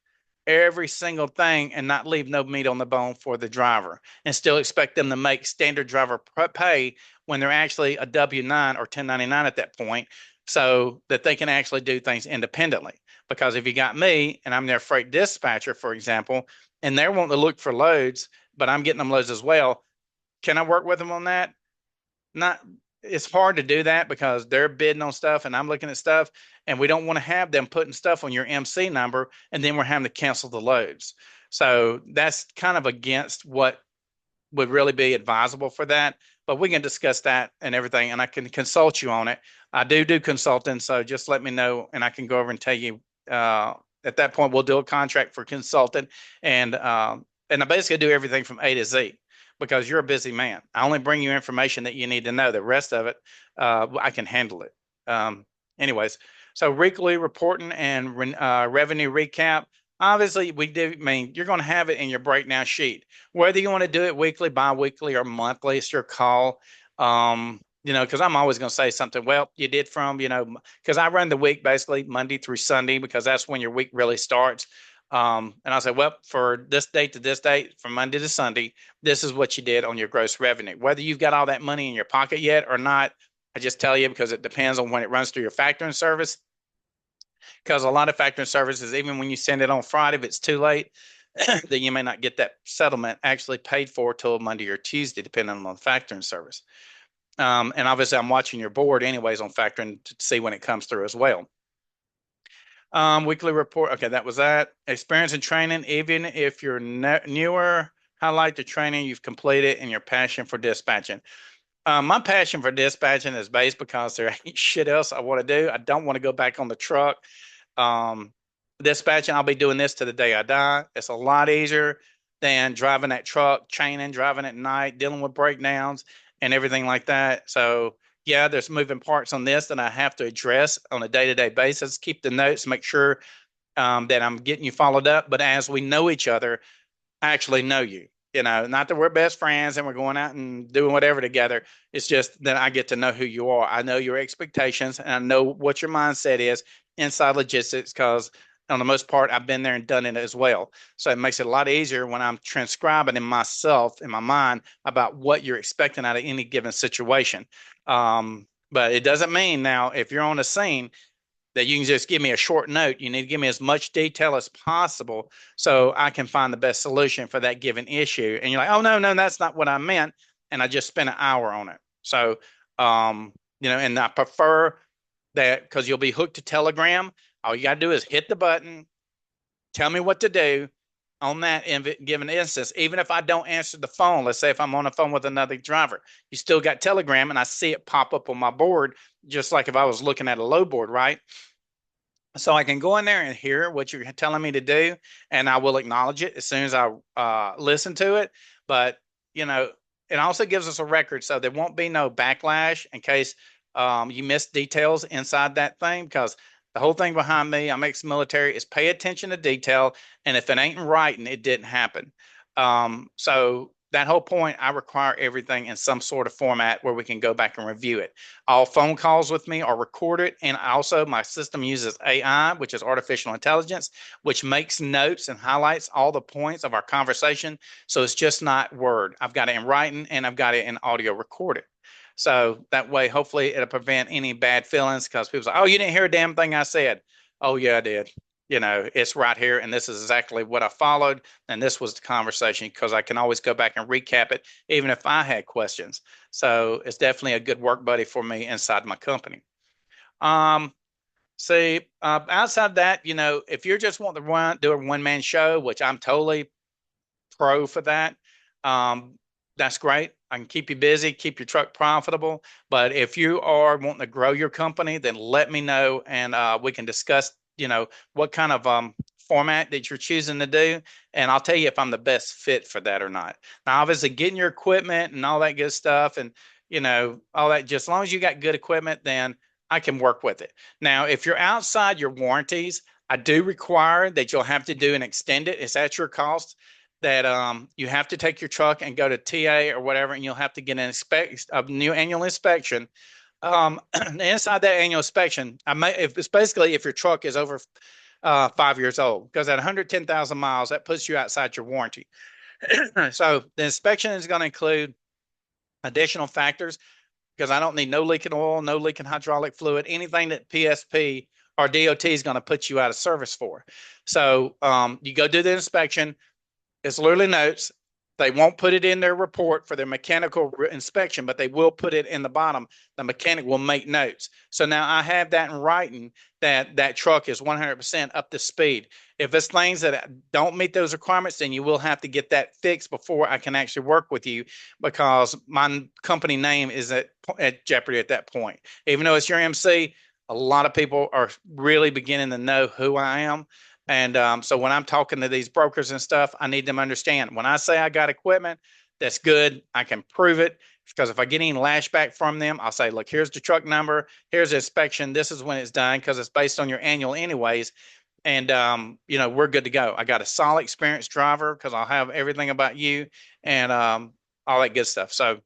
every single thing and not leave no meat on the bone for the driver and still expect them to make standard driver pay when they're actually a W-9 or 1099 at that point so that they can actually do things independently. Because if you got me and I'm their freight dispatcher, for example, and they're wanting to look for loads, but I'm getting them loads as well, can I work with them on that? Not It's hard to do that because they're bidding on stuff and I'm looking at stuff and we don't want to have them putting stuff on your MC number and then we're having to cancel the loads. So that's kind of against what would really be advisable for that. But we can discuss that and everything and I can consult you on it. I do consulting, so just let me know and I can go over and tell you at that point we'll do a contract for consultant and and I basically do everything from A to Z because you're a busy man. I only bring you information that you need to know. The rest of it, I can handle it. Anyways, so weekly reporting and revenue recap. Obviously, we do. I mean, you're going to have it in your breakdown sheet. Whether you want to do it weekly, bi-weekly, or monthly, it's your call. Because I'm always going to say something. Well, you did because I run the week basically Monday through Sunday because that's when your week really starts. And I said, well, for this date to this date, from Monday to Sunday, this is what you did on your gross revenue. Whether you've got all that money in your pocket yet or not, I just tell you because it depends on when it runs through your factoring service. Because a lot of factoring services, even when you send it on Friday, if it's too late, then you may not get that settlement actually paid for till Monday or Tuesday, depending on the factoring service. And obviously, I'm watching your board anyways on factoring to see when it comes through as well. Weekly report. Okay, that was that. Experience and training. Even if you're newer, highlight the training you've completed and your passion for dispatching. My passion for dispatching is based because there ain't shit else I want to do. I don't want to go back on the truck. Um, Dispatching, I'll be doing this to the day I die. It's a lot easier than driving that truck, chaining, driving at night, dealing with breakdowns and everything like that. So yeah, there's moving parts on this that I have to address on a day-to-day basis. Keep the notes, make sure that I'm getting you followed up. But as we know each other, I actually know you. Not that we're best friends and we're going out and doing whatever together. It's just that I get to know who you are. I know your expectations and I know what your mindset is inside logistics because on the most part, I've been there and done it as well. So it makes it a lot easier when I'm transcribing in myself, in my mind, about what you're expecting out of any given situation. But it doesn't mean now if you're on a scene that you can just give me a short note. You need to give me as much detail as possible so I can find the best solution for that given issue. And you're like, oh, no, no, that's not what I meant. And I just spent an hour on it. So, and I prefer that because you'll be hooked to Telegram. All you got to do is hit the button, tell me what to do on that given instance. Even if I don't answer the phone, let's say if I'm on the phone with another driver, you still got Telegram and I see it pop up on my board, just like if I was looking at a load board, right? So I can go in there and hear what you're telling me to do, and I will acknowledge it as soon as I listen to it. But you know, it also gives us a record, so there won't be no backlash in case you miss details inside that thing. Because the whole thing behind me, I'm ex-military, is pay attention to detail, and if it ain't in writing, it didn't happen. So that whole point, I require everything in some sort of format where we can go back and review it. All phone calls with me are recorded, and also my system uses AI, which is artificial intelligence, which makes notes and highlights all the points of our conversation. So it's just not word. I've got it in writing and I've got it in audio recorded. So that way, hopefully, it'll prevent any bad feelings because people say, "Oh, you didn't hear a damn thing I said." Oh, yeah, I did. It's right here, and this is exactly what I followed, and this was the conversation because I can always go back and recap it, even if I had questions. So it's definitely a good work buddy for me inside my company. Um, See, outside that, if you're just wanting to do a one-man show, which I'm totally pro for that. Um, that's great. I can keep you busy, keep your truck profitable. But if you are wanting to grow your company, then let me know and we can discuss, what kind of format that you're choosing to do. And I'll tell you if I'm the best fit for that or not. Now, obviously, getting your equipment and all that good stuff and, all that, just as long as you got good equipment, then I can work with it. Now, if you're outside your warranties, I do require that you'll have to do an extended. It's at your cost that you have to take your truck and go to TA or whatever, and you'll have to get a new annual inspection. Inside that annual inspection, if it's basically if your truck is over 5 years old, because at 110,000 miles, that puts you outside your warranty. So the inspection is going to include additional factors because I don't need no leaking oil, no leaking hydraulic fluid, anything that PSP or DOT is going to put you out of service for. So you go do the inspection. It's literally notes. They won't put it in their report for their mechanical inspection, but they will put it in the bottom. The mechanic will make notes. So now I have that in writing that that truck is 100% up to speed. If it's things that don't meet those requirements, then you will have to get that fixed before I can actually work with you because my company name is at jeopardy at that point. Even though it's your MC, a lot of people are really beginning to know who I am. And so when I'm talking to these brokers and stuff, I need them to understand when I say I got equipment that's good, I can prove it. Because if I get any lashback from them, I'll say, look, here's the truck number, here's the inspection, this is when it's done, because it's based on your annual anyways. And we're good to go. I got a solid experienced driver because I'll have everything about you and all that good stuff. So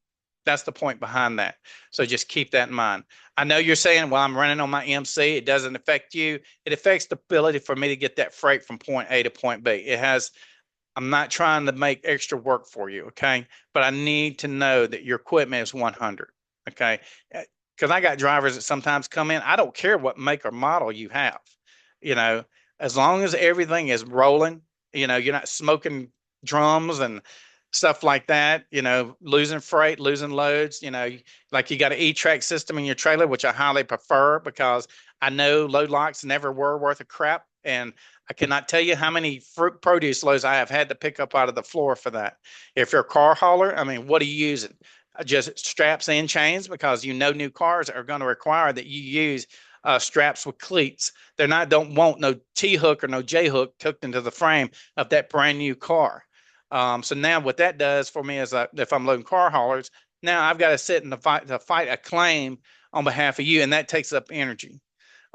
that's the point behind that. So just keep that in mind. I know you're saying, well, I'm running on my MC. It doesn't affect you. It affects the ability for me to get that freight from point A to point B. I'm not trying to make extra work for you, okay? But I need to know that your equipment is 100, okay? Because I got drivers that sometimes come in. I don't care what make or model you have, you know, as long as everything is rolling, you're not smoking drums and stuff like that, losing freight, losing loads, like you got an E-track system in your trailer, which I highly prefer because I know load locks never were worth a crap. And I cannot tell you how many fruit produce loads I have had to pick up out of the floor for that. If you're a car hauler, I mean, what are you using? Just straps and chains because new cars are going to require that you use straps with cleats. Don't want no T hook or no J hook hooked into the frame of that brand new car. So now what that does for me is if I'm loading car haulers, now I've got to sit and to fight a claim on behalf of you, and that takes up energy.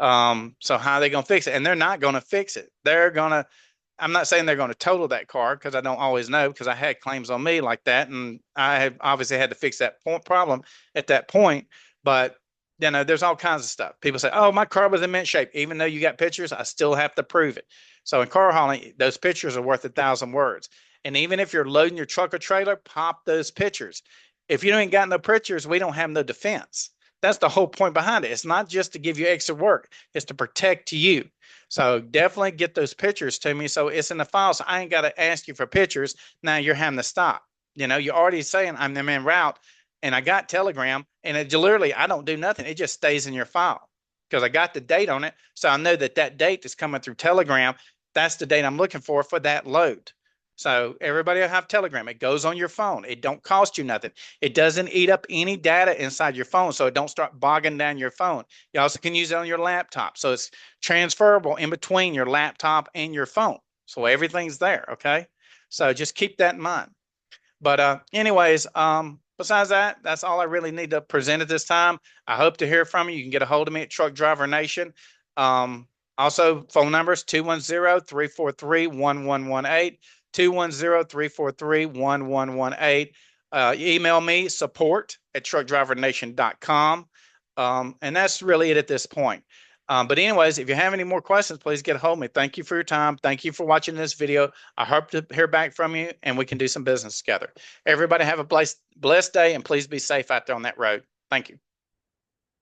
So how are they going to fix it? And they're not going to fix it. I'm not saying they're going to total that car because I don't always know because I had claims on me like that. And I have obviously had to fix that problem at that point. But, there's all kinds of stuff. People say, oh, my car was in mint shape. Even though you got pictures, I still have to prove it. So in car hauling, those pictures are worth 1,000 words. And even if you're loading your truck or trailer, pop those pictures. If you ain't got no pictures, we don't have no defense. That's the whole point behind it. It's not just to give you extra work. It's to protect you. So definitely get those pictures to me. So it's in the file. So I ain't got to ask you for pictures. Now you're having to stop. You're already saying I'm the en route and I got Telegram and it literally, I don't do nothing. It just stays in your file because I got the date on it. So I know that date is coming through Telegram. That's the date I'm looking for that load. So everybody will have Telegram. It goes on your phone. It don't cost you nothing. It doesn't eat up any data inside your phone, so it don't start bogging down your phone. You also can use it on your laptop. So it's transferable in between your laptop and your phone. So everything's there, okay? So just keep that in mind. But anyways, besides that, that's all I really need to present at this time. I hope to hear from you. You can get a hold of me at Truck Driver Nation. Also, phone numbers 210-343-1118. 210-343-1118. Email me support@truckdrivernation.com. And that's really it at this point. But anyways, if you have any more questions, please get a hold of me. Thank you for your time. Thank you for watching this video. I hope to hear back from you and we can do some business together. Everybody have a blessed day and please be safe out there on that road. Thank you.